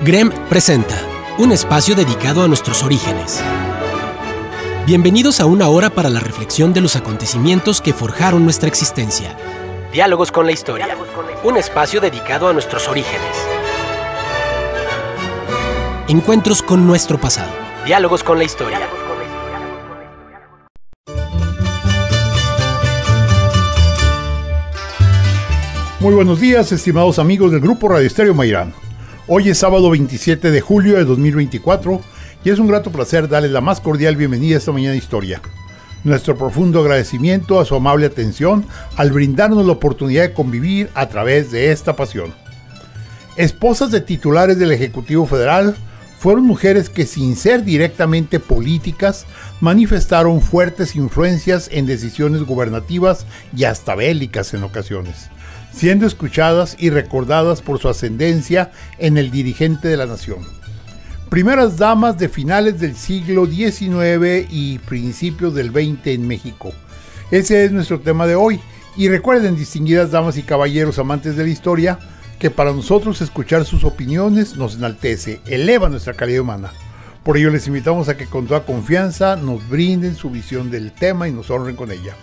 GREM presenta un espacio dedicado a nuestros orígenes. Bienvenidos a una hora para la reflexión de los acontecimientos que forjaron nuestra existencia. Diálogos con la historia. Un espacio dedicado a nuestros orígenes. Encuentros con nuestro pasado. Diálogos con la historia. Muy buenos días, estimados amigos del Grupo Radio Estéreo Mairán. Hoy es sábado 27 de julio de 2024 y es un grato placer darles la más cordial bienvenida a esta mañana de historia. Nuestro profundo agradecimiento a su amable atención al brindarnos la oportunidad de convivir a través de esta pasión. Esposas de titulares del Ejecutivo Federal fueron mujeres que, sin ser directamente políticas, manifestaron fuertes influencias en decisiones gubernativas y hasta bélicas en ocasiones, siendo escuchadas y recordadas por su ascendencia en el dirigente de la nación. Primeras damas de finales del siglo XIX y principios del XX en México. Ese es nuestro tema de hoy. Y recuerden, distinguidas damas y caballeros amantes de la historia, que para nosotros escuchar sus opiniones nos enaltece, eleva nuestra calidad humana. Por ello les invitamos a que con toda confianza nos brinden su visión del tema y nos honren con ella.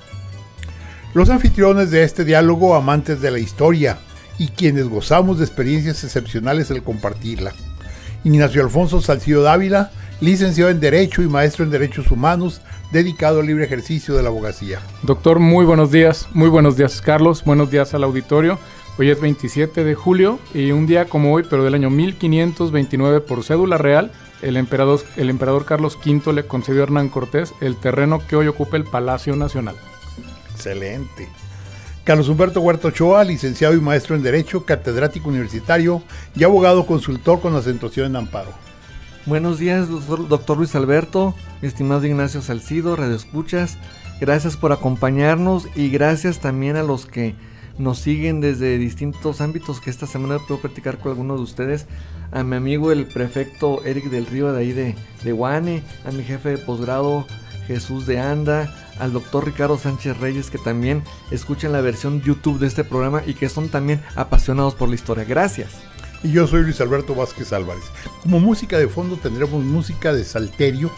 Los anfitriones de este diálogo, amantes de la historia y quienes gozamos de experiencias excepcionales al compartirla. Ignacio Alfonso Salcido Dávila, licenciado en Derecho y maestro en Derechos Humanos, dedicado al libre ejercicio de la abogacía. Doctor, muy buenos días Carlos, buenos días al auditorio. Hoy es 27 de julio y un día como hoy, pero del año 1529 por cédula real, el emperador Carlos V le concedió a Hernán Cortés el terreno que hoy ocupa el Palacio Nacional. Excelente. Carlos Humberto Huerta Ochoa, licenciado y maestro en Derecho, catedrático universitario y abogado consultor con acentuación en amparo. Buenos días, doctor Luis Alberto, mi estimado Ignacio Salcido, radioescuchas. Gracias por acompañarnos y gracias también a los que nos siguen desde distintos ámbitos, que esta semana puedo platicar con algunos de ustedes. A mi amigo el prefecto Eric del Río de ahí de Guane, a mi jefe de posgrado Jesús de Anda, al doctor Ricardo Sánchez Reyes, que también escuchan la versión YouTube de este programa y que son también apasionados por la historia. Gracias. Y yo soy Luis Alberto Vázquez Álvarez. Como música de fondo tendremos música de Salterio,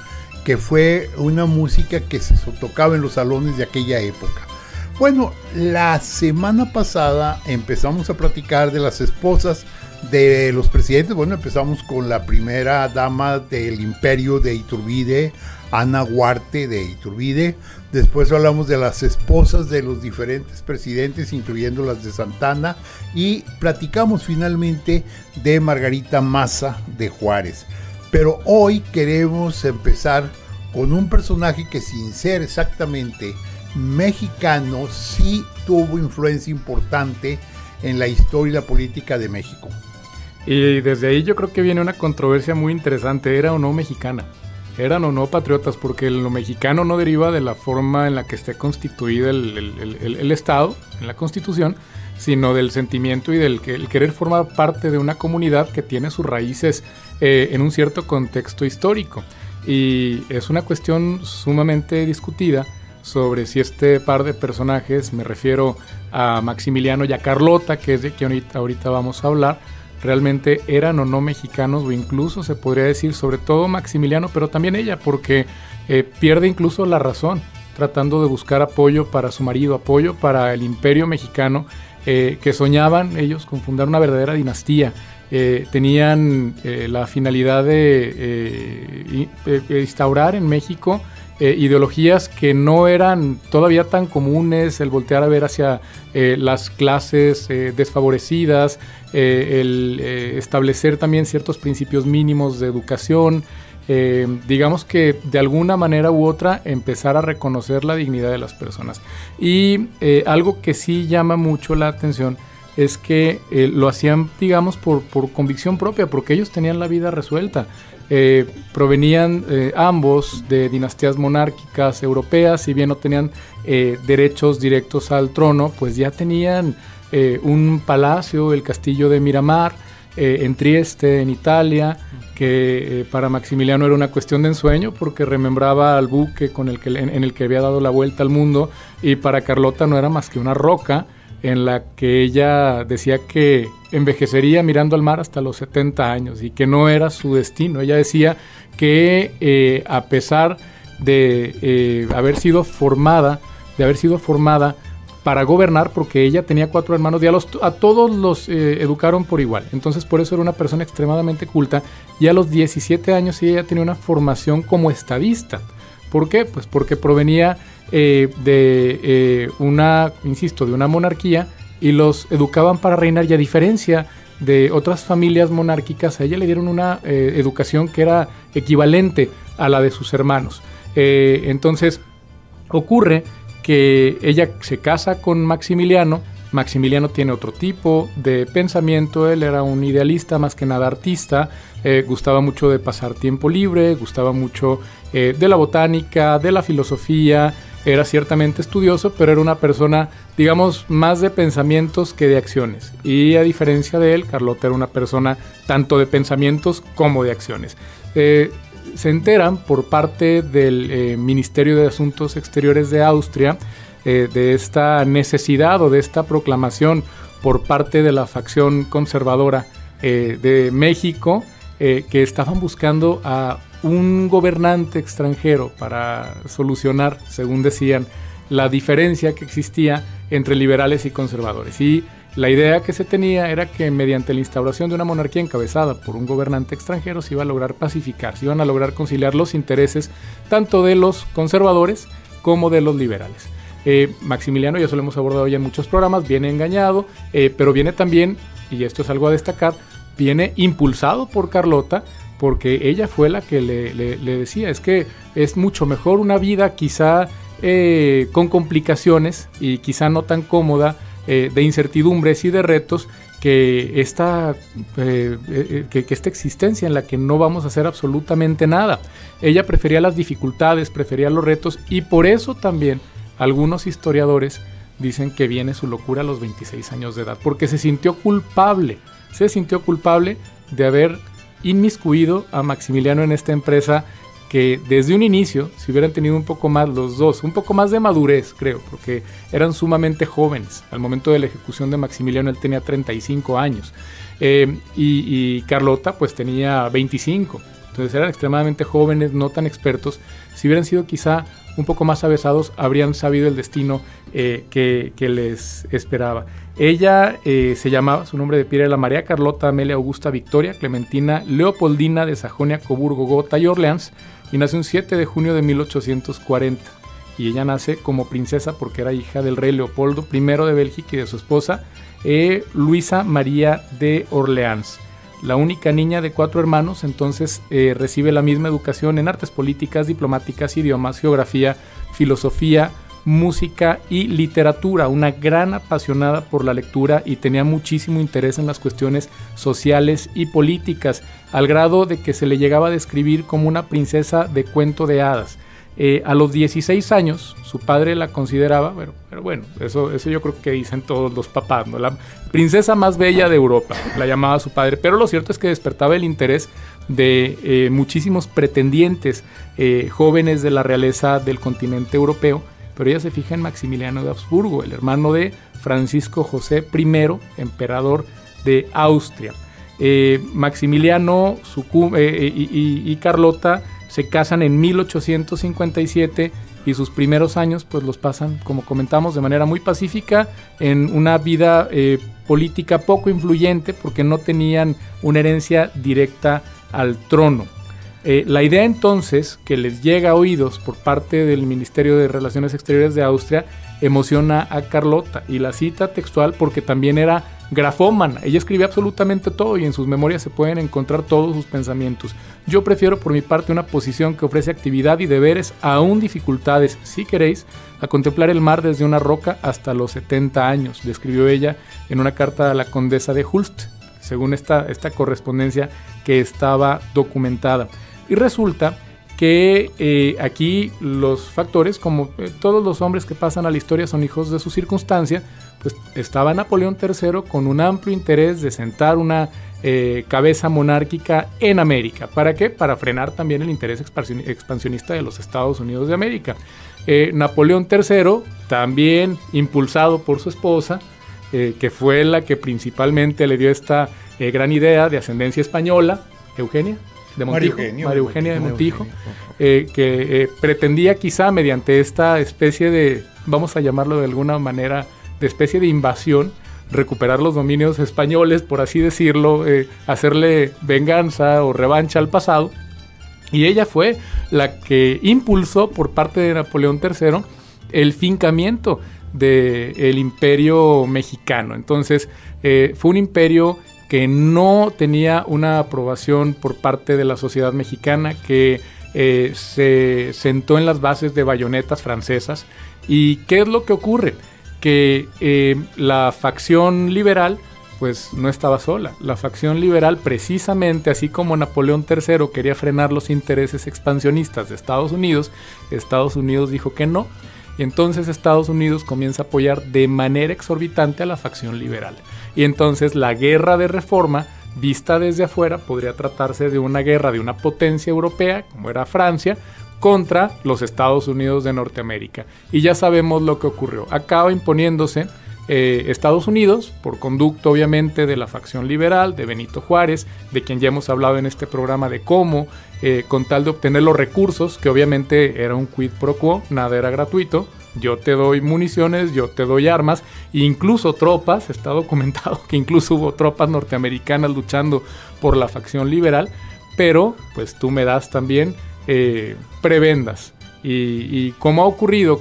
que fue una música que se tocaba en los salones de aquella época. Bueno, la semana pasada empezamos a platicar de las esposas de los presidentes. Bueno, empezamos con la primera dama del imperio de Iturbide, Ana Huarte de Iturbide. Después hablamos de las esposas de los diferentes presidentes, incluyendo las de Santana, y platicamos finalmente de Margarita Maza de Juárez. Pero hoy queremos empezar con un personaje que, sin ser exactamente mexicano, sí tuvo influencia importante en la historia y la política de México. Y desde ahí yo creo que viene una controversia muy interesante. ¿Era o no mexicana? ¿Eran o no patriotas? Porque lo mexicano no deriva de la forma en la que esté constituido el Estado, en la Constitución, sino del sentimiento y del el querer formar parte de una comunidad que tiene sus raíces en un cierto contexto histórico. Y es una cuestión sumamente discutida sobre si este par de personajes, me refiero a Maximiliano y a Carlota, que es de quien ahorita vamos a hablar, realmente eran o no mexicanos, o incluso se podría decir, sobre todo Maximiliano, pero también ella, porque pierde incluso la razón, tratando de buscar apoyo para su marido, apoyo para el imperio mexicano, que soñaban ellos con fundar una verdadera dinastía. Tenían la finalidad de instaurar en México ideologías que no eran todavía tan comunes, el voltear a ver hacia las clases desfavorecidas, el establecer también ciertos principios mínimos de educación, digamos que de alguna manera u otra empezar a reconocer la dignidad de las personas. Y algo que sí llama mucho la atención es que lo hacían, digamos, por convicción propia, porque ellos tenían la vida resuelta. Provenían ambos de dinastías monárquicas europeas, si bien no tenían derechos directos al trono, pues ya tenían un palacio, el castillo de Miramar, en Trieste, en Italia, que para Maximiliano era una cuestión de ensueño porque remembraba al buque en el que había dado la vuelta al mundo, y para Carlota no era más que una roca en la que ella decía que envejecería mirando al mar hasta los 70 años y que no era su destino. Ella decía que a pesar de haber sido formada para gobernar, porque ella tenía 4 hermanos y a todos los educaron por igual. Entonces por eso era una persona extremadamente culta, y a los 17 años ella tenía una formación como estadista. ¿Por qué? Pues porque provenía de una monarquía, y los educaban para reinar, y a diferencia de otras familias monárquicas, a ella le dieron una educación que era equivalente a la de sus hermanos. Entonces ocurre que ella se casa con Maximiliano. Maximiliano tiene otro tipo de pensamiento, él era un idealista más que nada artista, gustaba mucho de pasar tiempo libre, gustaba mucho de la botánica, de la filosofía, era ciertamente estudioso, pero era una persona, digamos, más de pensamientos que de acciones. Y a diferencia de él, Carlota era una persona tanto de pensamientos como de acciones. Se enteran por parte del Ministerio de Asuntos Exteriores de Austria de esta necesidad o de esta proclamación por parte de la facción conservadora de México, que estaban buscando a un gobernante extranjero para solucionar, según decían, la diferencia que existía entre liberales y conservadores. Y la idea que se tenía era que mediante la instauración de una monarquía encabezada por un gobernante extranjero se iba a lograr pacificar, se iban a lograr conciliar los intereses tanto de los conservadores como de los liberales. Maximiliano, ya se lo hemos abordado ya en muchos programas, viene engañado, pero viene también, y esto es algo a destacar, viene impulsado por Carlota, porque ella fue la que le decía, es que es mucho mejor una vida quizá con complicaciones y quizá no tan cómoda, de incertidumbres y de retos, que esta existencia en la que no vamos a hacer absolutamente nada. Ella prefería las dificultades, prefería los retos, y por eso también algunos historiadores dicen que viene su locura a los 26 años de edad, porque se sintió culpable de haber inmiscuido a Maximiliano en esta empresa que desde un inicio, si hubieran tenido un poco más los dos, un poco más de madurez, creo, porque eran sumamente jóvenes. Al momento de la ejecución de Maximiliano él tenía 35 años y Carlota pues tenía 25. Entonces eran extremadamente jóvenes, no tan expertos. Si hubieran sido quizá un poco más avesados, habrían sabido el destino que les esperaba. Ella se llamaba, su nombre de pila era María Carlota Amelia Augusta Victoria Clementina Leopoldina de Sajonia, Coburgo, Gotha y Orleans, y nació un 7 de junio de 1840. Y ella nace como princesa porque era hija del rey Leopoldo I de Bélgica y de su esposa Luisa María de Orleans. La única niña de 4 hermanos, entonces recibe la misma educación en artes políticas, diplomáticas, idiomas, geografía, filosofía, música y literatura. Una gran apasionada por la lectura y tenía muchísimo interés en las cuestiones sociales y políticas, al grado de que se le llegaba a describir como una princesa de cuento de hadas. A los 16 años, su padre la consideraba, pero bueno, eso yo creo que dicen todos los papás, ¿no? La princesa más bella de Europa, la llamaba su padre, pero lo cierto es que despertaba el interés de muchísimos pretendientes jóvenes de la realeza del continente europeo, pero ella se fija en Maximiliano de Habsburgo, el hermano de Francisco José I, emperador de Austria. Maximiliano y Carlota se casan en 1857 y sus primeros años pues los pasan, como comentamos, de manera muy pacífica, en una vida política poco influyente porque no tenían una herencia directa al trono. La idea entonces que les llega a oídos por parte del Ministerio de Relaciones Exteriores de Austria emociona a Carlota, y la cita textual porque también era grafómana. Ella escribía absolutamente todo y en sus memorias se pueden encontrar todos sus pensamientos. Yo prefiero por mi parte una posición que ofrece actividad y deberes, aún dificultades, si queréis, a contemplar el mar desde una roca hasta los 70 años, describió ella en una carta a la condesa de Hulst, según esta correspondencia que estaba documentada. Y resulta que aquí los factores, como todos los hombres que pasan a la historia son hijos de su circunstancia, pues estaba Napoleón III con un amplio interés de sentar una cabeza monárquica en América. ¿Para qué? Para frenar también el interés expansionista de los Estados Unidos de América. Napoleón III, también impulsado por su esposa, que fue la que principalmente le dio esta gran idea de ascendencia española, Eugenia de Montijo, María Eugenia de Montijo, que pretendía quizá mediante esta especie de, vamos a llamarlo de alguna manera, de especie de invasión, recuperar los dominios españoles, por así decirlo, hacerle venganza o revancha al pasado. Y ella fue la que impulsó por parte de Napoleón III el fincamiento del imperio mexicano. Entonces fue un imperio que no tenía una aprobación por parte de la sociedad mexicana, que se sentó en las bases de bayonetas francesas. ¿Y qué es lo que ocurre? Que la facción liberal pues no estaba sola. La facción liberal, precisamente así como Napoleón III quería frenar los intereses expansionistas de Estados Unidos dijo que no, y entonces Estados Unidos comienza a apoyar de manera exorbitante a la facción liberal. Y entonces la guerra de reforma, vista desde afuera, podría tratarse de una guerra de una potencia europea, como era Francia, contra los Estados Unidos de Norteamérica. Y ya sabemos lo que ocurrió. Acaba imponiéndose Estados Unidos, por conducto obviamente de la facción liberal, de Benito Juárez, de quien ya hemos hablado en este programa de cómo, con tal de obtener los recursos, que obviamente era un quid pro quo, nada era gratuito, yo te doy municiones, yo te doy armas, e incluso tropas, está documentado que incluso hubo tropas norteamericanas luchando por la facción liberal, pero pues tú me das también prebendas. Y como ha ocurrido,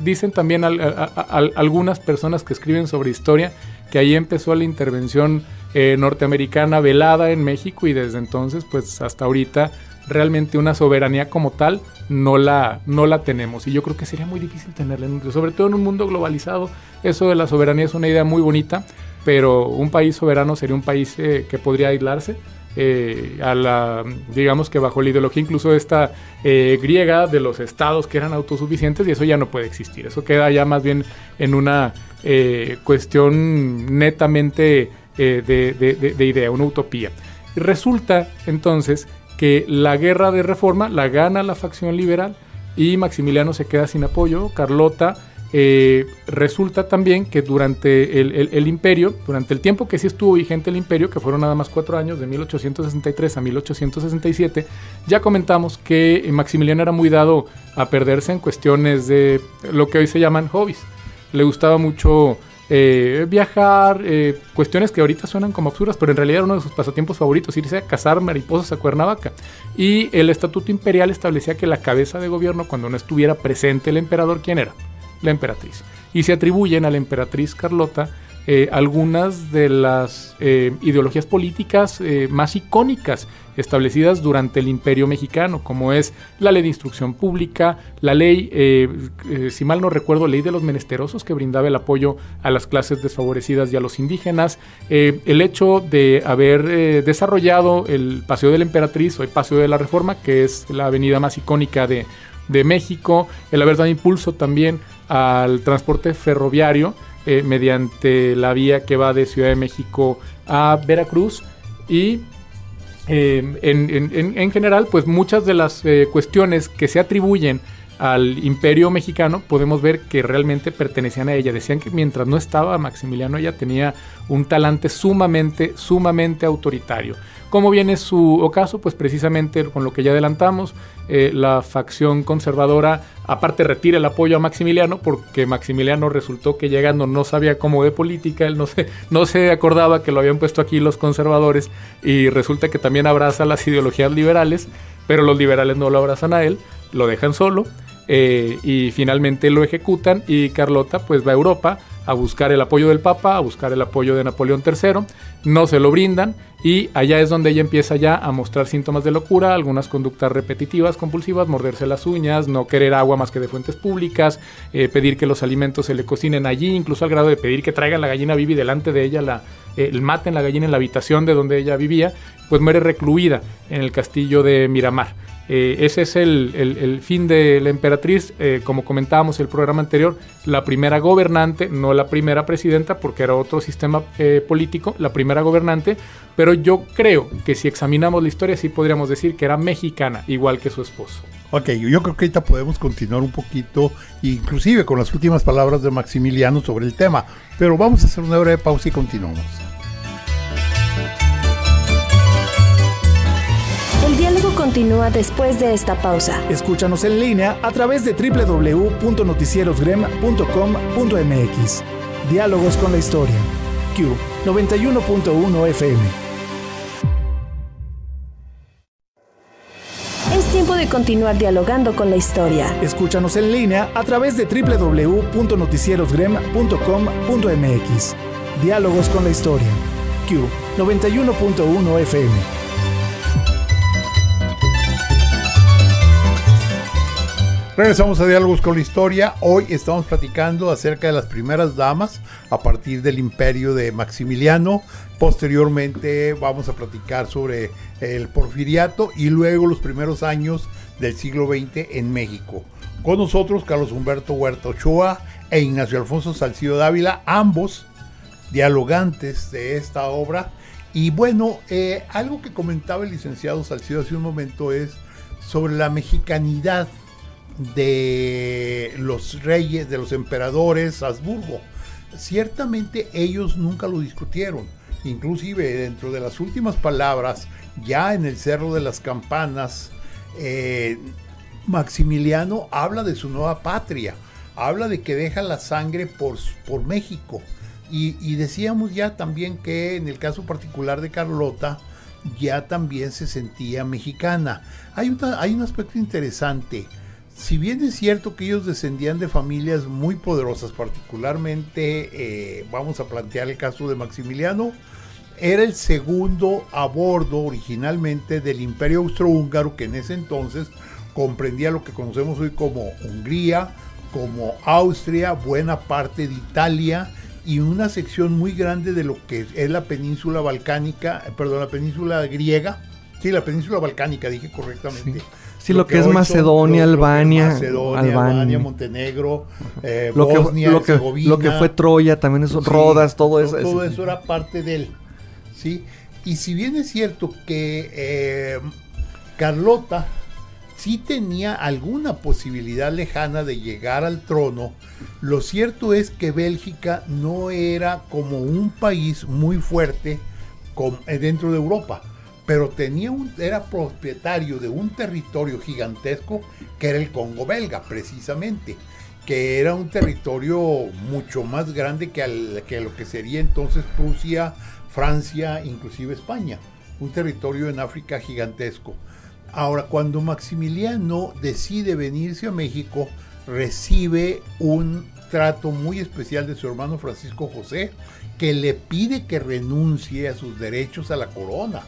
dicen también algunas personas que escriben sobre historia que ahí empezó la intervención norteamericana velada en México, y desde entonces pues hasta ahorita realmente una soberanía como tal no la tenemos, y yo creo que sería muy difícil tenerla, sobre todo en un mundo globalizado. Eso de la soberanía es una idea muy bonita, pero un país soberano sería un país que podría aislarse. Digamos que bajo la ideología incluso esta griega de los estados que eran autosuficientes, y eso ya no puede existir. Eso queda ya más bien en una cuestión netamente de idea, una utopía. Y resulta entonces que la guerra de reforma la gana la facción liberal y Maximiliano se queda sin apoyo. Carlota, resulta también que durante el imperio, durante el tiempo que sí estuvo vigente el imperio, que fueron nada más 4 años, de 1863 a 1867, ya comentamos que Maximiliano era muy dado a perderse en cuestiones de lo que hoy se llaman hobbies. Le gustaba mucho viajar, cuestiones que ahorita suenan como absurdas, pero en realidad era uno de sus pasatiempos favoritos, irse a cazar mariposas a Cuernavaca. Y el estatuto imperial establecía que la cabeza de gobierno, cuando no estuviera presente el emperador, ¿quién era? La emperatriz. Y se atribuyen a la emperatriz Carlota algunas de las ideologías políticas más icónicas establecidas durante el Imperio Mexicano, como es la ley de instrucción pública, la ley, si mal no recuerdo, ley de los menesterosos, que brindaba el apoyo a las clases desfavorecidas y a los indígenas, el hecho de haber desarrollado el Paseo de la Emperatriz, o el Paseo de la Reforma, que es la avenida más icónica de México, el haber dado impulso también al transporte ferroviario mediante la vía que va de Ciudad de México a Veracruz, y en general pues muchas de las cuestiones que se atribuyen al Imperio Mexicano podemos ver que realmente pertenecían a ella. Decían que mientras no estaba Maximiliano, ella tenía un talante sumamente autoritario. ¿Cómo viene su ocaso? Pues precisamente con lo que ya adelantamos, la facción conservadora aparte retira el apoyo a Maximiliano, porque Maximiliano resultó que llegando no sabía cómo de política, él no se acordaba que lo habían puesto aquí los conservadores, y resulta que también abraza las ideologías liberales, pero los liberales no lo abrazan a él, lo dejan solo, y finalmente lo ejecutan, y Carlota pues va a Europa a buscar el apoyo del Papa, a buscar el apoyo de Napoleón III, no se lo brindan, y allá es donde ella empieza ya a mostrar síntomas de locura, algunas conductas repetitivas, compulsivas, morderse las uñas, no querer agua más que de fuentes públicas, pedir que los alimentos se le cocinen allí, incluso al grado de pedir que traigan la gallina viva y delante de ella maten la gallina en la habitación de donde ella vivía. Pues muere recluida en el castillo de Miramar. Ese es el fin de la emperatriz, como comentábamos en el programa anterior, la primera gobernante, no la primera presidenta, porque era otro sistema político, la primera gobernante, pero yo creo que si examinamos la historia sí podríamos decir que era mexicana, igual que su esposo. Ok, yo creo que ahorita podemos continuar un poquito, inclusive con las últimas palabras de Maximiliano sobre el tema, pero vamos a hacer una breve pausa y continuamos. El diálogo continúa después de esta pausa. Escúchanos en línea a través de www.noticierosgrem.com.mx. Diálogos con la historia. Q 91.1 FM. Es tiempo de continuar dialogando con la historia. Escúchanos en línea a través de www.noticierosgrem.com.mx. Diálogos con la historia. Q 91.1 FM. Regresamos a Diálogos con la Historia. Hoy estamos platicando acerca de las primeras damas a partir del imperio de Maximiliano. Posteriormente vamos a platicar sobre el porfiriato y luego los primeros años del siglo XX en México. Con nosotros Carlos Humberto Huerta Ochoa e Ignacio Alfonso Salcido Dávila, ambos dialogantes de esta obra. Y bueno, algo que comentaba el licenciado Salcido hace un momento es sobre la mexicanidad de los reyes, de los emperadores Habsburgo. Ciertamente ellos nunca lo discutieron, inclusive dentro de las últimas palabras, ya en el Cerro de las Campanas, Maximiliano habla de su nueva patria, habla de que deja la sangre por México, y decíamos ya también que en el caso particular de Carlota ya también se sentía mexicana. Hay un aspecto interesante. Si bien es cierto que ellos descendían de familias muy poderosas, particularmente vamos a plantear el caso de Maximiliano, era el segundo a bordo originalmente del Imperio Austrohúngaro, que en ese entonces comprendía lo que conocemos hoy como Hungría, como Austria, buena parte de Italia y una sección muy grande de lo que es la península balcánica, la península griega, sí, la península balcánica, dije correctamente. Sí, lo que es Macedonia, Albania, Montenegro, Bosnia, Herzegovina. Lo que fue Troya, también eso, sí, Rodas, todo eso. Todo eso era parte de él, ¿sí? Y si bien es cierto que Carlota sí tenía alguna posibilidad lejana de llegar al trono, lo cierto es que Bélgica no era como un país muy fuerte dentro de Europa, pero era propietario de un territorio gigantesco que era el Congo belga, precisamente, que era un territorio mucho más grande que lo que sería entonces Prusia, Francia, inclusive España, un territorio en África gigantesco. Ahora, cuando Maximiliano decide venirse a México, recibe un trato muy especial de su hermano Francisco José, que le pide que renuncie a sus derechos a la corona.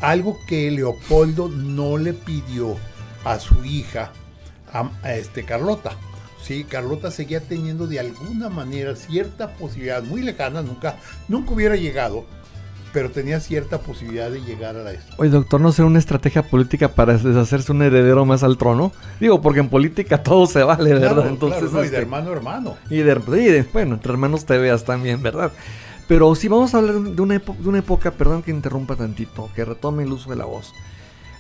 Algo que Leopoldo no le pidió a su hija, a Carlota. Sí, Carlota seguía teniendo de alguna manera cierta posibilidad, muy lejana, nunca hubiera llegado, pero tenía cierta posibilidad de llegar a esto. Oye, doctor, ¿no será una estrategia política para deshacerse un heredero más al trono? Digo, porque en política todo se vale, ¿verdad? Claro, entonces, claro, no, y de hermano a hermano. Bueno, entre hermanos te veas también, ¿verdad? Pero si vamos a hablar de una época, perdón que interrumpa tantito, que retome el uso de la voz.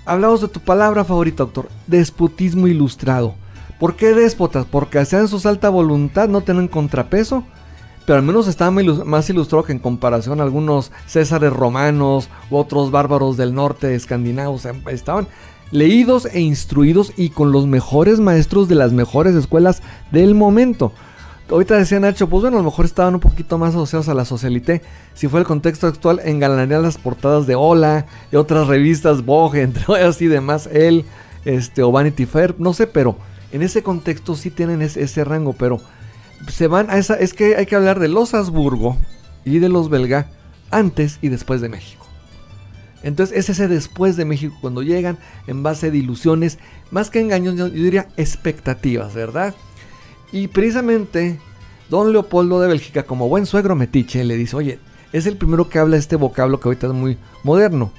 Hablamos de tu palabra favorita, doctor, despotismo ilustrado. ¿Por qué déspotas? Porque hacían su alta voluntad, no tenían contrapeso, pero al menos estaban más ilustrados que en comparación a algunos césares romanos u otros bárbaros del norte escandinavos. Estaban leídos e instruidos y con los mejores maestros de las mejores escuelas del momento. Ahorita decía Nacho, pues bueno, a lo mejor estaban un poquito más asociados a la socialité. Si fue el contexto actual, engalanarían las portadas de Hola y otras revistas, Vogue, entre ellas y demás, Elle, o Vanity Fair, no sé, pero en ese contexto sí tienen ese rango, pero se van a esa, es que hay que hablar de los Habsburgo y de los belga antes y después de México. Entonces es ese después de México cuando llegan en base de ilusiones, más que engaños, yo diría expectativas, ¿verdad? Y precisamente don Leopoldo de Bélgica, como buen suegro metiche, le dice, oye, es el primero que habla este vocablo que ahorita es muy moderno.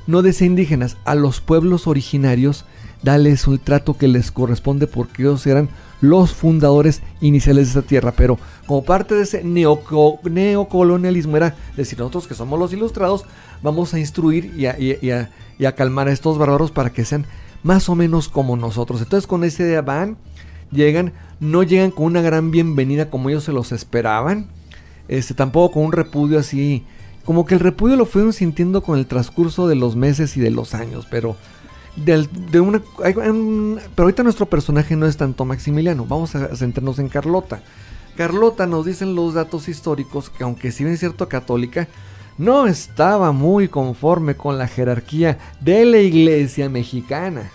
no desea indígenas, a los pueblos originarios, darles el trato que les corresponde porque ellos eran los fundadores iniciales de esta tierra. Pero como parte de ese neocolonialismo era decir, nosotros que somos los ilustrados vamos a instruir y a calmar a estos bárbaros para que sean más o menos como nosotros. Entonces con ese día van, no llegan con una gran bienvenida como ellos se los esperaban, tampoco con un repudio así, como que el repudio lo fueron sintiendo con el transcurso de los meses y de los años, pero pero ahorita nuestro personaje no es tanto Maximiliano, vamos a centrarnos en Carlota. Carlota, nos dicen los datos históricos, que aunque si bien es cierto católica, no estaba muy conforme con la jerarquía de la iglesia mexicana,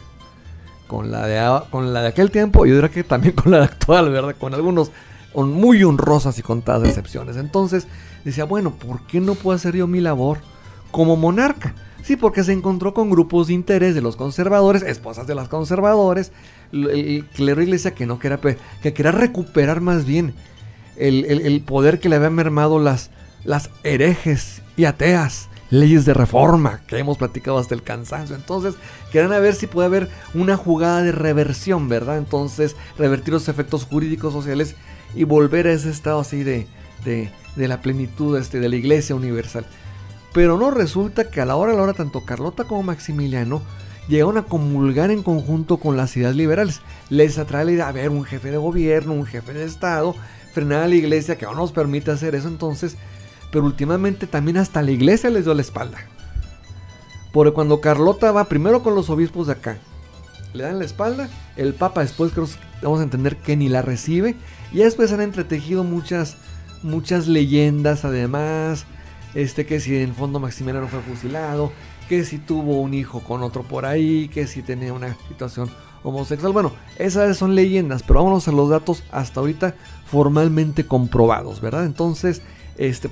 con la de aquel tiempo, yo diría que también con la de actual, ¿verdad? Con algunos muy honrosas y contadas excepciones. Entonces decía, bueno, ¿por qué no puedo hacer yo mi labor como monarca? Sí, porque se encontró con grupos de interés de los conservadores, esposas de los conservadores, el clero iglesia que quería recuperar más bien el poder que le habían mermado las herejes y ateas leyes de reforma que hemos platicado hasta el cansancio. Entonces querían ver si puede haber una jugada de reversión, ¿verdad? Entonces revertir los efectos jurídicos sociales y volver a ese estado así de la plenitud de la iglesia universal. Pero no, resulta que a la hora tanto Carlota como Maximiliano llegaron a comulgar en conjunto con las ideas liberales. Les atrae la idea de haber un jefe de gobierno, un jefe de estado, frenar a la iglesia que no nos permite hacer eso. Entonces, pero últimamente también hasta la iglesia les dio la espalda. Porque cuando Carlota va primero con los obispos de acá, le dan la espalda, el papa después creo que vamos a entender que ni la recibe, y después han entretejido muchas leyendas además, que si en el fondo Maximiliano fue fusilado, que si tuvo un hijo con otro por ahí, que si tenía una situación homosexual. Bueno, esas son leyendas, pero vámonos a los datos hasta ahorita formalmente comprobados, ¿verdad? Entonces,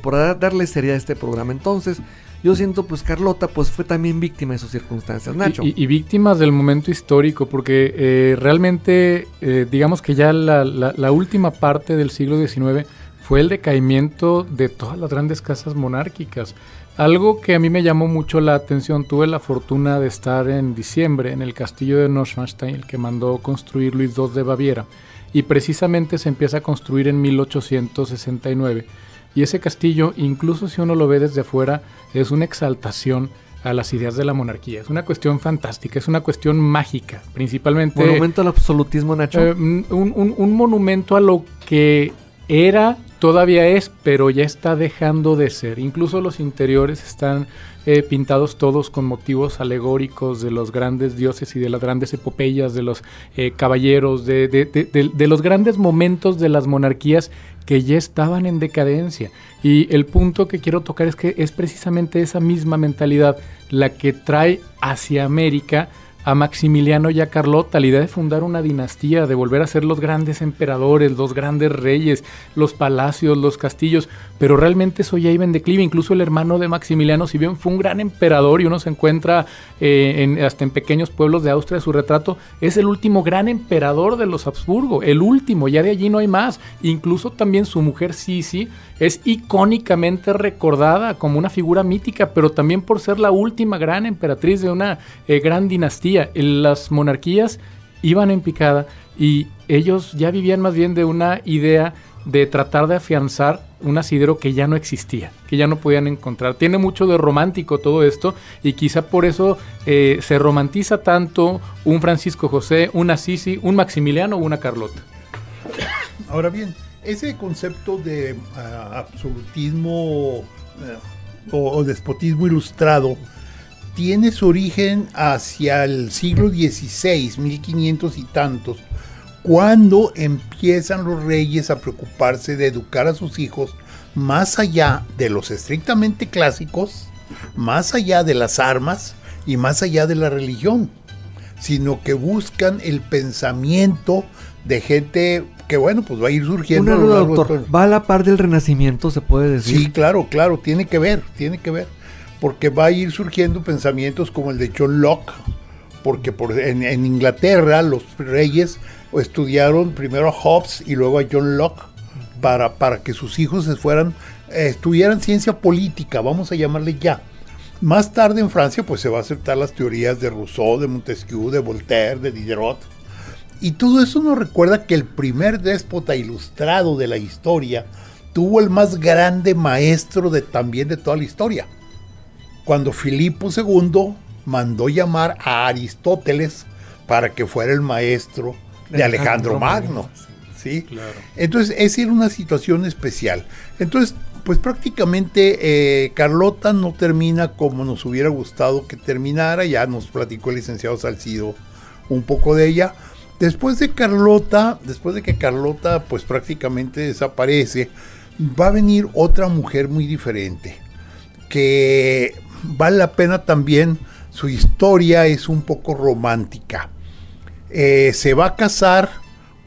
por darle seriedad a este programa. Entonces, yo siento pues Carlota pues fue también víctima de sus circunstancias, Nacho. Y víctimas del momento histórico, porque realmente digamos que ya la última parte del siglo XIX fue el decaimiento de todas las grandes casas monárquicas. Algo que a mí me llamó mucho la atención, tuve la fortuna de estar en diciembre en el castillo de Neuschwanstein, el que mandó construir Luis II de Baviera, y precisamente se empieza a construir en 1869. Y ese castillo, incluso si uno lo ve desde afuera, es una exaltación a las ideas de la monarquía. Es una cuestión fantástica, es una cuestión mágica, principalmente... ¿Monumento al absolutismo, Nacho? Un monumento a lo que era, todavía es, pero ya está dejando de ser. Incluso los interiores están pintados todos con motivos alegóricos de los grandes dioses y de las grandes epopeyas, de los caballeros, de los grandes momentos de las monarquías que ya estaban en decadencia. Y el punto que quiero tocar es que es precisamente esa misma mentalidad la que trae hacia América a Maximiliano y a Carlota, la idea de fundar una dinastía, de volver a ser los grandes emperadores, los grandes reyes, los palacios, los castillos, pero realmente eso ya iba en declive. Incluso el hermano de Maximiliano, si bien fue un gran emperador y uno se encuentra hasta en pequeños pueblos de Austria su retrato, es el último gran emperador de los Habsburgo, el último, ya de allí no hay más. Incluso también su mujer Sisi es icónicamente recordada como una figura mítica, pero también por ser la última gran emperatriz de una gran dinastía. Las monarquías iban en picada y ellos ya vivían más bien de una idea de tratar de afianzar un asidero que ya no existía, que ya no podían encontrar. Tiene mucho de romántico todo esto y quizá por eso se romantiza tanto un Francisco José, una Sisi, un Maximiliano o una Carlota. Ahora bien, ese concepto de absolutismo o despotismo ilustrado tiene su origen hacia el siglo XVI, 1500 y tantos, cuando empiezan los reyes a preocuparse de educar a sus hijos más allá de los estrictamente clásicos, más allá de las armas y más allá de la religión, sino que buscan el pensamiento de gente que, bueno, pues va a ir surgiendo. Doctor, va a la par del Renacimiento, se puede decir. Sí, claro, tiene que ver. Porque va a ir surgiendo pensamientos como el de John Locke, porque en Inglaterra los reyes estudiaron primero a Hobbes y luego a John Locke para que sus hijos estudiaran ciencia política, vamos a llamarle ya. Más tarde en Francia pues se va a aceptar las teorías de Rousseau, de Montesquieu, de Voltaire, de Diderot. Y todo eso nos recuerda que el primer déspota ilustrado de la historia tuvo el más grande maestro también de toda la historia. Cuando Filipo II mandó llamar a Aristóteles para que fuera el maestro de Alejandro Magno. ¿Sí? Claro. Entonces, esa era una situación especial. Entonces, pues prácticamente Carlota no termina como nos hubiera gustado que terminara. Ya nos platicó el licenciado Salcido un poco de ella. Después de que Carlota pues prácticamente desaparece, va a venir otra mujer muy diferente, que vale la pena también. Su historia es un poco romántica. Se va a casar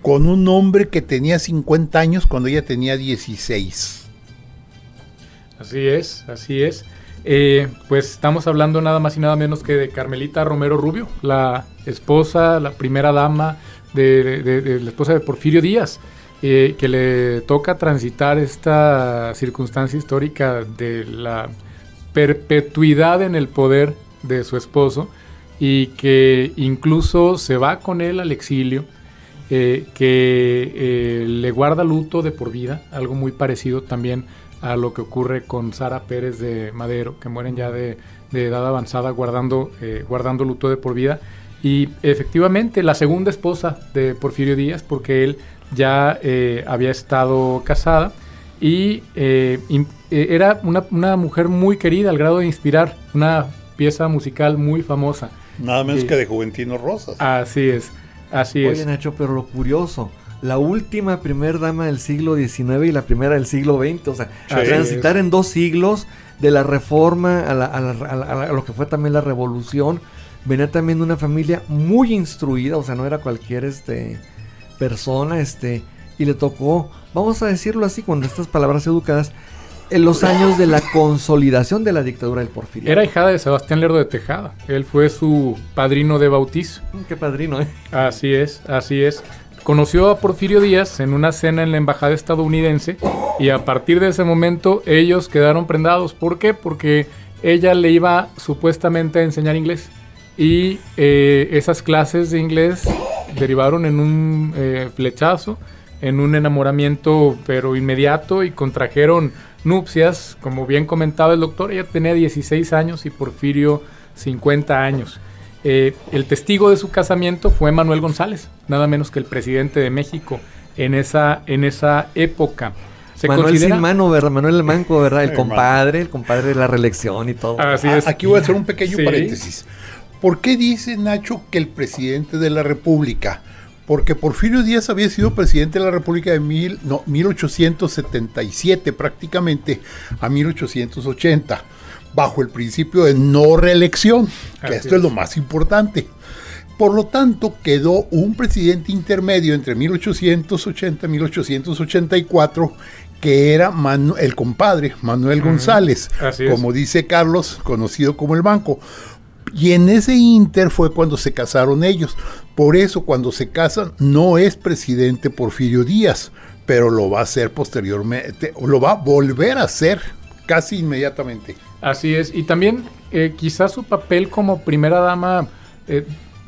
con un hombre que tenía 50 años cuando ella tenía 16. Así es. Pues estamos hablando nada más y nada menos que de Carmelita Romero Rubio, la esposa, la primera dama de la esposa de Porfirio Díaz, que le toca transitar esta circunstancia histórica de la perpetuidad en el poder de su esposo, y que incluso se va con él al exilio, que le guarda luto de por vida, algo muy parecido también a lo que ocurre con Sara Pérez de Madero, que mueren ya de edad avanzada guardando luto de por vida. Y efectivamente la segunda esposa de Porfirio Díaz, porque él ya había estado casada, y era una mujer muy querida al grado de inspirar una pieza musical muy famosa. Nada menos que de Juventino Rosas. Así es. Oye, Nacho, pero lo curioso, la última primer dama del siglo XIX y la primera del siglo XX, o sea, transitar en 2 siglos, de la Reforma a lo que fue también la Revolución. Venía también de una familia muy instruida, o sea, no era cualquier persona, y le tocó, vamos a decirlo así, con estas palabras educadas, en los años de la consolidación de la dictadura del Porfirio. Era hijada de Sebastián Lerdo de Tejada. Él fue su padrino de bautizo. Qué padrino, ¿eh? Así es. Conoció a Porfirio Díaz en una cena en la embajada estadounidense, y a partir de ese momento ellos quedaron prendados. ¿Por qué? Porque ella le iba supuestamente a enseñar inglés, y esas clases de inglés derivaron en un flechazo, en un enamoramiento pero inmediato, y contrajeron nupcias. Como bien comentaba el doctor, ella tenía 16 años y Porfirio 50 años. El testigo de su casamiento fue Manuel González, nada menos que el presidente de México en esa época. Manuel sin mano, ¿verdad? Manuel el Manco, ¿verdad? El compadre de la reelección y todo. Así es. Aquí voy a hacer un pequeño paréntesis. ¿Por qué dice Nacho que el presidente de la República? Porque Porfirio Díaz había sido presidente de la República de 1877 prácticamente a 1880, bajo el principio de no reelección, que esto es lo más importante. Por lo tanto, quedó un presidente intermedio entre 1880 y 1884, que era el compadre Manuel González, como dice Carlos, conocido como el Banco. Y en ese inter fue cuando se casaron ellos. Por eso cuando se casan no es presidente Porfirio Díaz, pero lo va a hacer posteriormente, o lo va a volver a hacer casi inmediatamente. Así es, y también quizás su papel como primera dama,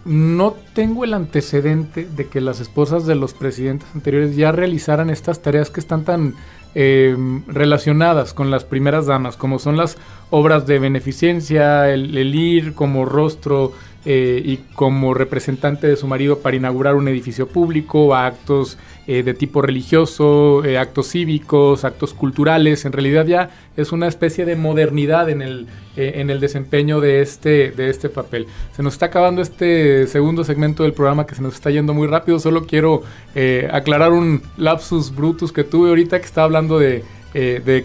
no tengo el antecedente de que las esposas de los presidentes anteriores ya realizaran estas tareas que están tan relacionadas con las primeras damas, como son las obras de beneficencia, el ir como rostro y como representante de su marido para inaugurar un edificio público, actos de tipo religioso, actos cívicos, actos culturales. En realidad ya es una especie de modernidad en el desempeño de este papel. Se nos está acabando este segundo segmento del programa, que se nos está yendo muy rápido. Solo quiero aclarar un lapsus brutus que tuve ahorita, que estaba hablando de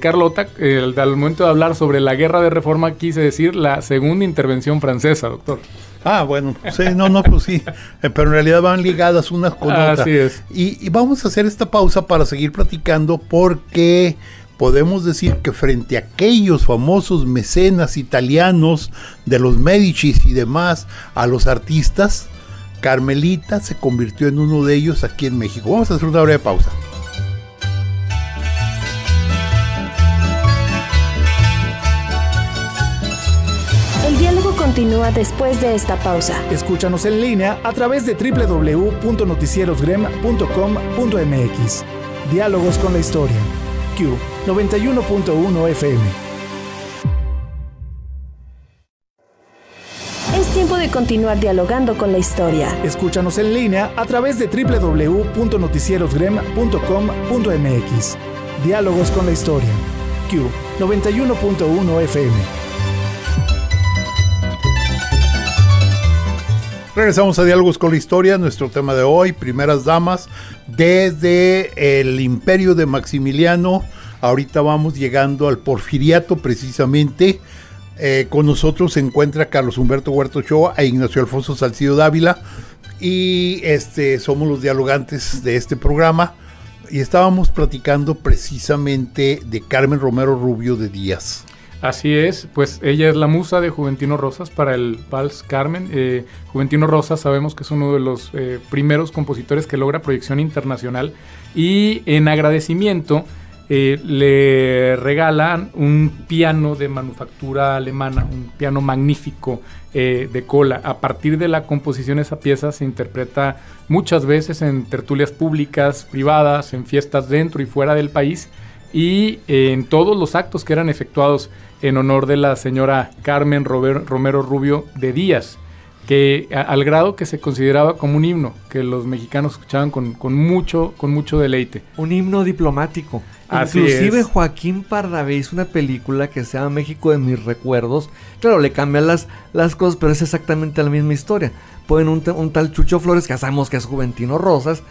Carlota. Al momento de hablar sobre la guerra de Reforma, quise decir la segunda intervención francesa, doctor. Ah, bueno, sí, pues sí, pero en realidad van ligadas unas con otras. Así es. Y vamos a hacer esta pausa para seguir platicando, porque podemos decir que frente a aquellos famosos mecenas italianos de los Médicis y demás, a los artistas, Carmelita se convirtió en uno de ellos aquí en México. Vamos a hacer una breve pausa. continúa después de esta pausa. Escúchanos en línea a través de www.noticierosgrem.com.mx. Diálogos con la historia. Q 91.1 FM. Es tiempo de continuar dialogando con la historia. Escúchanos en línea a través de www.noticierosgrem.com.mx. Diálogos con la historia. Q 91.1 FM. Regresamos a Diálogos con la Historia, nuestro tema de hoy, primeras damas, desde el imperio de Maximiliano, ahorita vamos llegando al porfiriato precisamente. Con nosotros se encuentra Carlos Humberto Huerta Ochoa e Ignacio Alfonso Salcido Dávila, y somos los dialogantes de este programa, y estábamos platicando precisamente de Carmen Romero Rubio de Díaz. Así es, pues ella es la musa de Juventino Rosas para el Vals Carmen. Juventino Rosas sabemos que es uno de los primeros compositores que logra proyección internacional, y en agradecimiento le regalan un piano de manufactura alemana, un piano magnífico de cola. A partir de la composición, esa pieza se interpreta muchas veces en tertulias públicas, privadas, en fiestas dentro y fuera del país, y en todos los actos que eran efectuados en honor de la señora Carmen Romero Rubio de Díaz, que al grado que se consideraba como un himno que los mexicanos escuchaban con mucho deleite. Un himno diplomático. Así Inclusive es. Joaquín Pardavé hizo una película que se llama México de mis recuerdos. Claro, le cambian las cosas, pero es exactamente la misma historia. Ponen un tal Chucho Flores, que ya sabemos que es Juventino Rosas,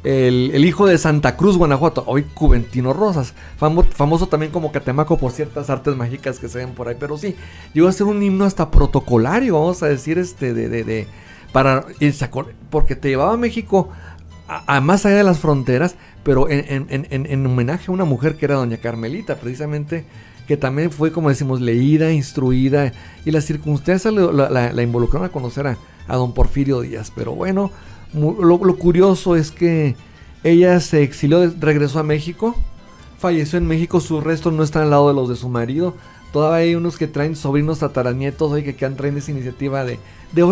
el hijo de Santa Cruz, Guanajuato, hoy Juventino Rosas, famoso también como Catemaco por ciertas artes mágicas que se ven por ahí, pero sí, llegó a ser un himno hasta protocolario, vamos a decir, porque te llevaba a México a más allá de las fronteras, pero en homenaje a una mujer que era doña Carmelita, precisamente, que también fue, como decimos, leída, instruida, y las circunstancias la involucraron a conocer a don Porfirio Díaz. Pero bueno, lo curioso es que ella se exilió, regresó a México, falleció en México, sus restos no están al lado de los de su marido. Todavía hay unos que traen sobrinos tataranietos hoy que traen esa iniciativa de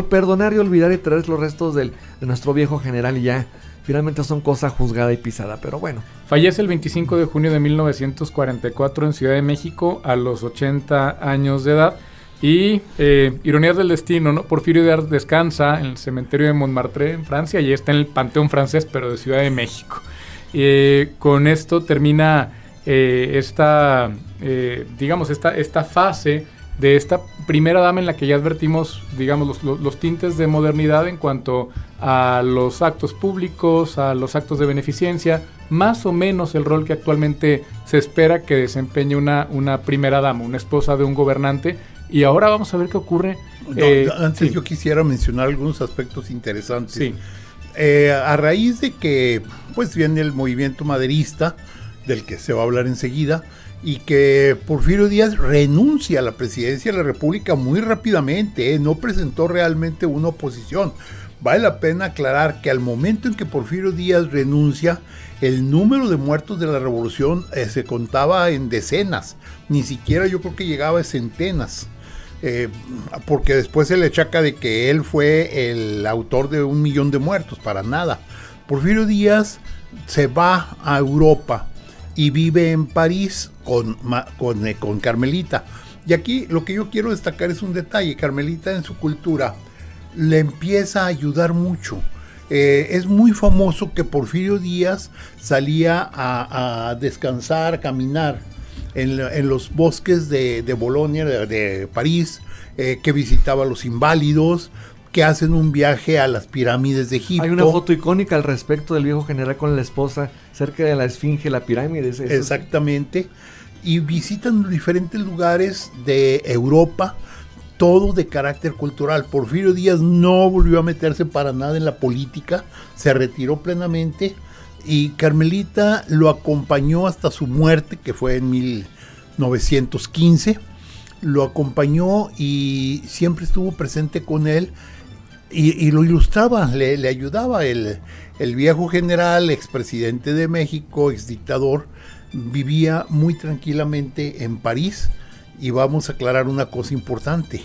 perdonar y olvidar y traer los restos de nuestro viejo general, y ya finalmente son cosa juzgada y pisada, pero bueno. Fallece el 25 de junio de 1944 en Ciudad de México a los 80 años de edad. Y ironías del destino, ¿no? Porfirio Díaz descansa en el cementerio de Montmartre en Francia, y está en el Panteón francés, pero de Ciudad de México. Con esto termina esta fase de esta primera dama, en la que ya advertimos, digamos, los tintes de modernidad en cuanto a los actos públicos, a los actos de beneficencia, más o menos el rol que actualmente se espera que desempeñe una primera dama, una esposa de un gobernante. Y ahora vamos a ver qué ocurre. Antes sí. Yo quisiera mencionar algunos aspectos interesantes. Sí. A raíz de que pues viene el movimiento maderista, del que se va a hablar enseguida, y que Porfirio Díaz renuncia a la presidencia de la República muy rápidamente, no presentó realmente una oposición. Vale la pena aclarar que al momento en que Porfirio Díaz renuncia, el número de muertos de la revolución se contaba en decenas, ni siquiera yo creo que llegaba a centenas. Porque después se le achaca de que él fue el autor de 1 millón de muertos, para nada. Porfirio Díaz se va a Europa y vive en París con Carmelita. Y aquí lo que yo quiero destacar es un detalle. Carmelita, en su cultura, le empieza a ayudar mucho. Es muy famoso que Porfirio Díaz salía a descansar, a caminar en los bosques de Bolonia, de París, que visitaba a los inválidos, que hacen un viaje a las pirámides de Egipto. Hay una foto icónica al respecto del viejo general con la esposa cerca de la Esfinge, la pirámide. Exactamente. Y visitan diferentes lugares de Europa, todo de carácter cultural. Porfirio Díaz no volvió a meterse para nada en la política, se retiró plenamente, y Carmelita lo acompañó hasta su muerte, que fue en 1915. Lo acompañó y siempre estuvo presente con él, y lo ilustraba, le ayudaba. El viejo general, expresidente de México, exdictador, vivía muy tranquilamente en París. Y vamos a aclarar una cosa importante: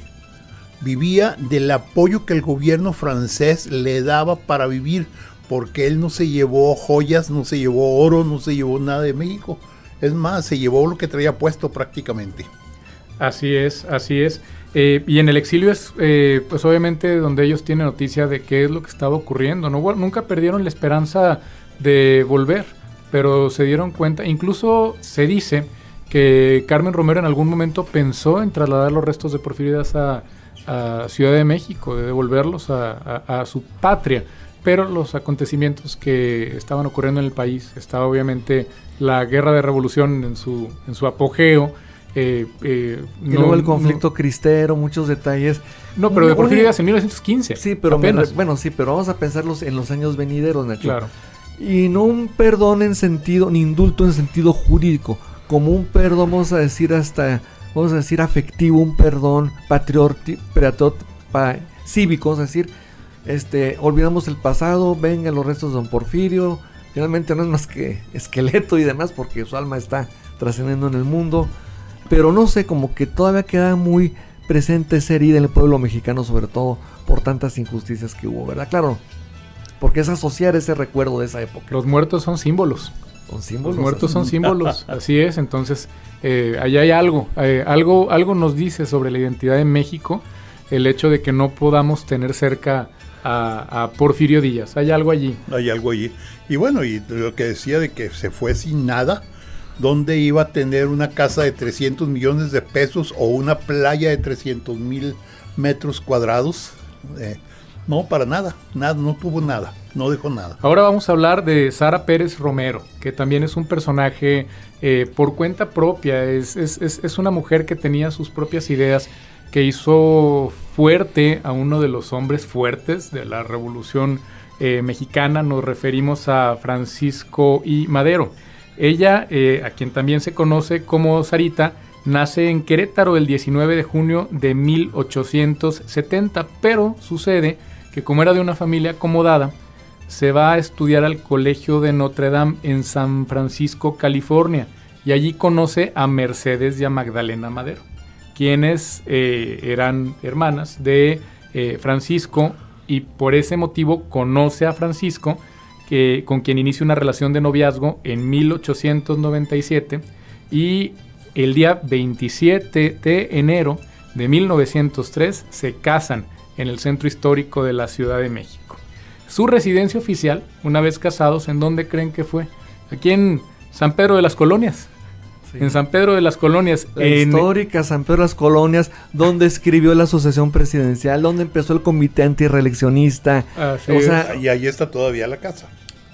vivía del apoyo que el gobierno francés le daba para vivir, porque él no se llevó joyas, no se llevó oro, no se llevó nada de México. Es más, se llevó lo que traía puesto prácticamente. Así es, así es. Y en el exilio es, pues obviamente, donde ellos tienen noticia de qué es lo que estaba ocurriendo. Nunca perdieron la esperanza de volver, pero se dieron cuenta. Incluso se dice que Carmen Romero en algún momento pensó en trasladar los restos de Porfirio Díaz a Ciudad de México, de devolverlos a su patria. Pero los acontecimientos que estaban ocurriendo en el país, estaba obviamente la guerra de revolución en su apogeo, y luego el conflicto cristero, muchos detalles. No, pero de Porfirio Díaz en 1915. Sí, pero apenas. Pero vamos a pensarlos en los años venideros, Nacho. Claro. Y no un perdón en sentido, ni indulto en sentido jurídico, como un perdón, vamos a decir afectivo, un perdón cívico, es decir, olvidamos el pasado, vengan los restos de don Porfirio, finalmente no es más que esqueleto y demás, porque su alma está trascendiendo en el mundo, pero no sé, como que todavía queda muy presente esa herida en el pueblo mexicano, sobre todo por tantas injusticias que hubo, ¿verdad? Claro, porque es asociar ese recuerdo de esa época. Los muertos son símbolos. Los muertos son símbolos, así es. Entonces, allá hay algo nos dice sobre la identidad de México, el hecho de que no podamos tener cerca a Porfirio Díaz. Hay algo allí. Hay algo allí. Y bueno, y lo que decía de que se fue sin nada, ¿dónde iba a tener una casa de 300 millones de pesos o una playa de 300,000 metros cuadrados? No, para nada, no tuvo nada, no dejó nada. Ahora vamos a hablar de Sara Pérez Romero, que también es un personaje por cuenta propia, es una mujer que tenía sus propias ideas, que hizo fuerte a uno de los hombres fuertes de la Revolución Mexicana. Nos referimos a Francisco I. Madero. Ella, a quien también se conoce como Sarita, nace en Querétaro el 19 de junio de 1870, pero sucede que como era de una familia acomodada, se va a estudiar al Colegio de Notre Dame en San Francisco, California, y allí conoce a Mercedes y a Magdalena Madero, quienes eran hermanas de Francisco, y por ese motivo conoce a Francisco, con quien inicia una relación de noviazgo en 1897, y el día 27 de enero de 1903 se casan en el centro histórico de la Ciudad de México. Su residencia oficial, una vez casados, ¿en dónde creen que fue? Aquí en San Pedro de las Colonias. Sí. En San Pedro de las Colonias. La histórica San Pedro de las Colonias, donde escribió la asociación presidencial, donde empezó el comité antirreeleccionista. Y ahí está todavía la casa.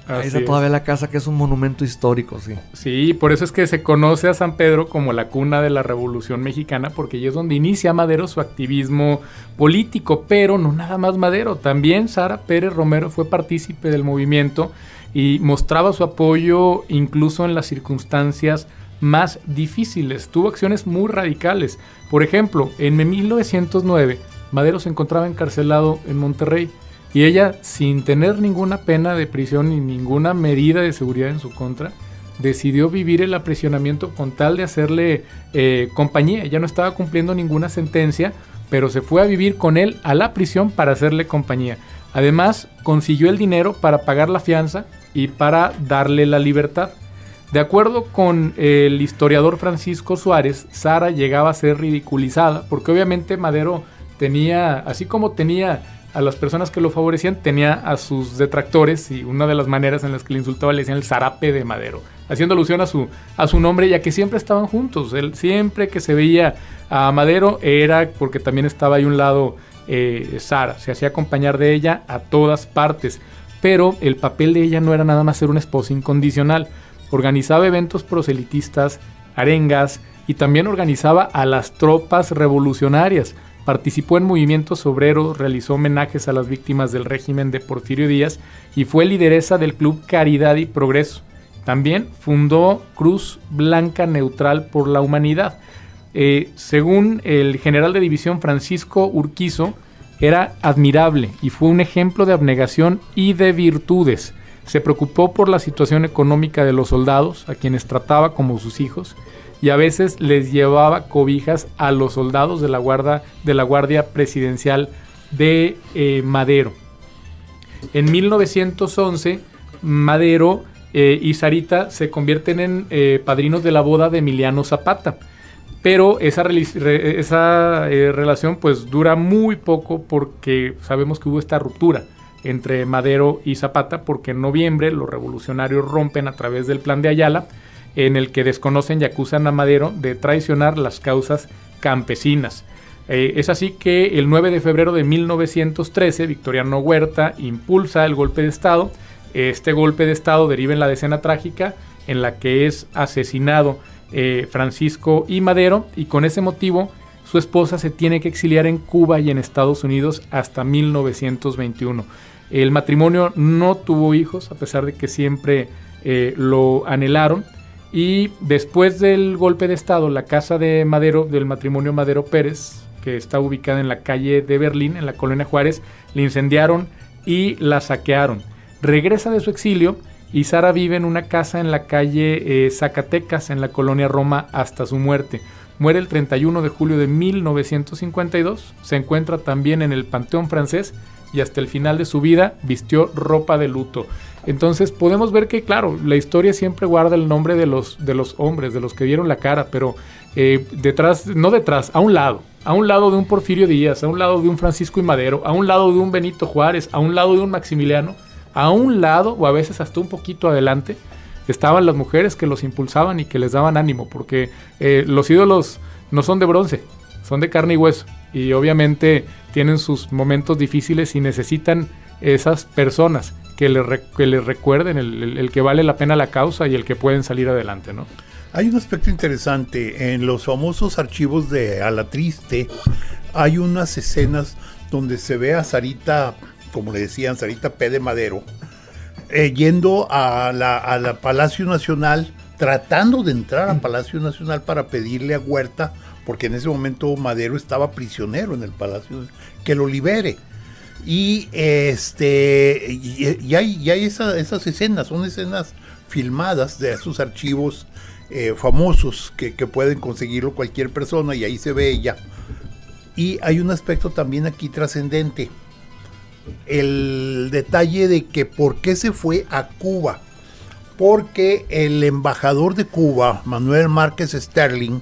Ahí está todavía la casa, que es un monumento histórico, sí. Sí, por eso es que se conoce a San Pedro como la cuna de la Revolución Mexicana, porque allí es donde inicia Madero su activismo político, pero no nada más Madero, también Sara Pérez Romero fue partícipe del movimiento y mostraba su apoyo incluso en las circunstancias más difíciles. Tuvo acciones muy radicales. Por ejemplo, en 1909, Madero se encontraba encarcelado en Monterrey, y ella, sin tener ninguna pena de prisión ni ninguna medida de seguridad en su contra, decidió vivir el aprisionamiento con tal de hacerle compañía. Ella no estaba cumpliendo ninguna sentencia, pero se fue a vivir con él a la prisión para hacerle compañía. Además, consiguió el dinero para pagar la fianza y para darle la libertad. De acuerdo con el historiador Francisco Suárez, Sara llegaba a ser ridiculizada, porque obviamente Madero tenía, así como tenía a las personas que lo favorecían, tenía a sus detractores, y una de las maneras en las que le insultaba le decían el zarape de Madero, haciendo alusión a su nombre, ya que siempre estaban juntos. Él, siempre que se veía a Madero era porque también estaba ahí un lado Sara, se hacía acompañar de ella a todas partes, pero el papel de ella no era nada más ser una esposa incondicional. Organizaba eventos proselitistas, arengas, y también organizaba a las tropas revolucionarias. Participó en movimientos obreros, realizó homenajes a las víctimas del régimen de Porfirio Díaz y fue lideresa del Club Caridad y Progreso. También fundó Cruz Blanca Neutral por la Humanidad. Según el general de división Francisco Urquizo, era admirable y fue un ejemplo de abnegación y de virtudes. Se preocupó por la situación económica de los soldados, a quienes trataba como sus hijos, y a veces les llevaba cobijas a los soldados de la Guardia Presidencial de Madero. En 1911, Madero y Sarita se convierten en padrinos de la boda de Emiliano Zapata. Pero esa relación pues dura muy poco, porque sabemos que hubo esta ruptura entre Madero y Zapata, porque en noviembre los revolucionarios rompen a través del Plan de Ayala, en el que desconocen y acusan a Madero de traicionar las causas campesinas. Es así que el 9 de febrero de 1913, Victoriano Huerta impulsa el golpe de Estado. Este golpe de Estado deriva en la Decena Trágica, en la que es asesinado Francisco I. Madero, y con ese motivo su esposa se tiene que exiliar en Cuba y en Estados Unidos hasta 1921. El matrimonio no tuvo hijos, a pesar de que siempre lo anhelaron, y después del golpe de Estado, la casa de Madero, del matrimonio Madero Pérez, que está ubicada en la calle de Berlín, en la colonia Juárez, la incendiaron y la saquearon. Regresa de su exilio y Sara vive en una casa en la calle Zacatecas, en la colonia Roma, hasta su muerte. Muere el 31 de julio de 1952, se encuentra también en el Panteón Francés, y hasta el final de su vida vistió ropa de luto. Entonces podemos ver que, claro, la historia siempre guarda el nombre de los hombres, de los que dieron la cara, pero a un lado de un Porfirio Díaz, a un lado de un Francisco I. Madero, a un lado de un Benito Juárez, a un lado de un Maximiliano, a un lado, o a veces hasta un poquito adelante, estaban las mujeres que los impulsaban y que les daban ánimo, porque los ídolos no son de bronce, son de carne y hueso, y obviamente tienen sus momentos difíciles y necesitan esas personas que les recuerden el que vale la pena la causa y el que pueden salir adelante, ¿no? Hay un aspecto interesante. En los famosos archivos de A la Triste hay unas escenas donde se ve a Sarita, como le decían, Sarita P. de Madero, yendo a la Palacio Nacional, tratando de entrar a Palacio Nacional para pedirle a Huerta, porque en ese momento Madero estaba prisionero en el Palacio, que lo libere. Y hay esas escenas, son escenas filmadas de esos archivos famosos que pueden conseguirlo cualquier persona, y ahí se ve ella. Y hay un aspecto también aquí trascendente, el detalle de que por qué se fue a Cuba, porque el embajador de Cuba, Manuel Márquez Sterling,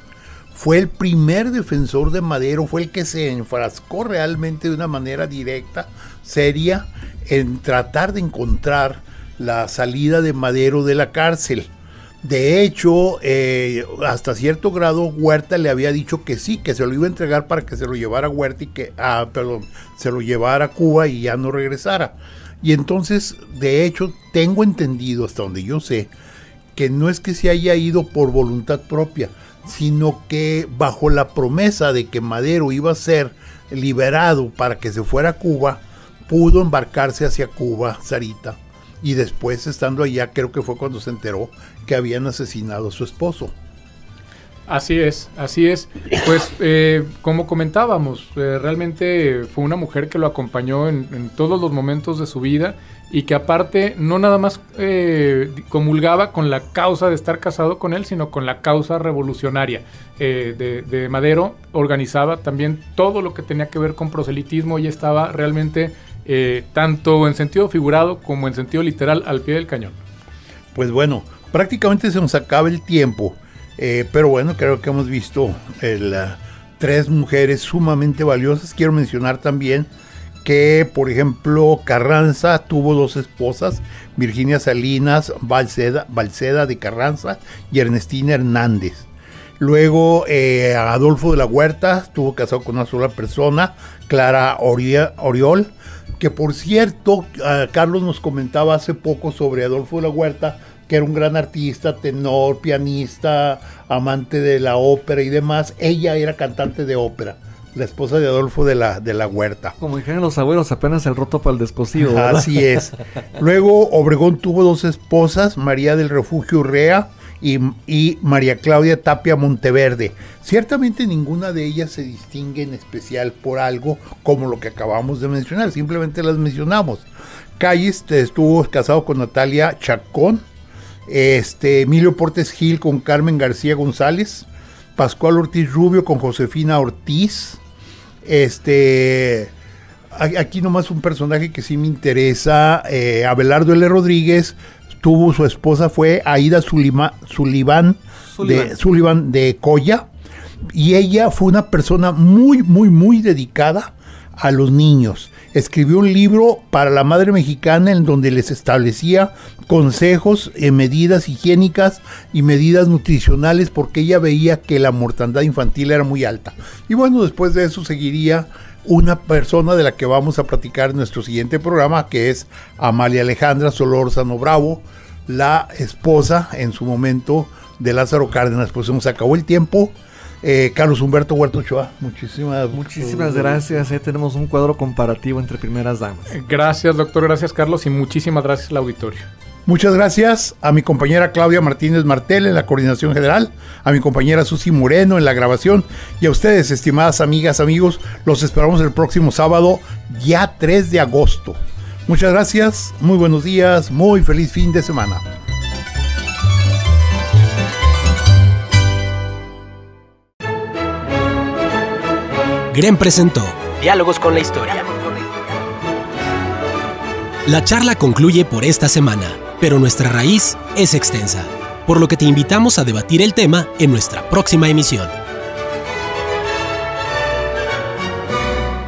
fue el primer defensor de Madero, fue el que se enfrascó realmente de una manera directa, seria, en tratar de encontrar la salida de Madero de la cárcel. De hecho, hasta cierto grado Huerta le había dicho que sí, que se lo iba a entregar para que se lo llevara a Huerta se lo llevara a Cuba y ya no regresara. Y entonces, de hecho, tengo entendido, hasta donde yo sé, que no es que se haya ido por voluntad propia, sino que bajo la promesa de que Madero iba a ser liberado para que se fuera a Cuba, pudo embarcarse hacia Cuba, Sarita, y después, estando allá, creo que fue cuando se enteró que habían asesinado a su esposo. Así es. Pues como comentábamos, realmente fue una mujer que lo acompañó en todos los momentos de su vida, y que aparte no nada más comulgaba con la causa de estar casado con él, sino con la causa revolucionaria de Madero. Organizaba también todo lo que tenía que ver con proselitismo, y estaba realmente tanto en sentido figurado como en sentido literal al pie del cañón. Pues bueno, prácticamente se nos acaba el tiempo, pero bueno, creo que hemos visto tres mujeres sumamente valiosas. Quiero mencionar también que, por ejemplo, Carranza tuvo dos esposas, Virginia Salinas Balceda de Carranza y Ernestina Hernández. Luego Adolfo de la Huerta estuvo casado con una sola persona, Clara Oriol, que por cierto, Carlos nos comentaba hace poco sobre Adolfo de la Huerta, que era un gran artista, tenor, pianista, amante de la ópera y demás. Ella era cantante de ópera, la esposa de Adolfo de la Huerta. Como dijeron los abuelos, apenas el roto para el descosido, ¿verdad? Así es. Luego Obregón tuvo dos esposas, María del Refugio Urrea y María Claudia Tapia Monteverde. Ciertamente ninguna de ellas se distingue en especial por algo como lo que acabamos de mencionar, simplemente las mencionamos. Calles estuvo casado con Natalia Chacón, Emilio Portes Gil con Carmen García González, Pascual Ortiz Rubio con Josefina Ortiz. Aquí nomás un personaje que sí me interesa, Abelardo L. Rodríguez, su esposa fue Aida Sullivan de Coya, y ella fue una persona muy, muy, muy dedicada a los niños. Escribió un libro para la madre mexicana en donde les establecía consejos, medidas higiénicas y medidas nutricionales, porque ella veía que la mortandad infantil era muy alta. Y bueno, después de eso seguiría una persona de la que vamos a platicar en nuestro siguiente programa, que es Amalia Alejandra Solórzano Bravo, la esposa en su momento de Lázaro Cárdenas. Pues se nos acabó el tiempo. Carlos Humberto Huerta Ochoa, muchísimas gracias. Tenemos un cuadro comparativo entre primeras damas. Gracias, doctor, gracias, Carlos, y muchísimas gracias al auditorio. Muchas gracias a mi compañera Claudia Martínez Martel en la coordinación general, a mi compañera Susi Moreno en la grabación, y a ustedes, estimadas amigas, amigos, los esperamos el próximo sábado, ya 3 de agosto. Muchas gracias, muy buenos días, muy feliz fin de semana. GREN presentó Diálogos con la Historia. La charla concluye por esta semana, pero nuestra raíz es extensa, por lo que te invitamos a debatir el tema en nuestra próxima emisión.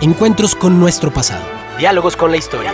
Encuentros con nuestro pasado. Diálogos con la Historia.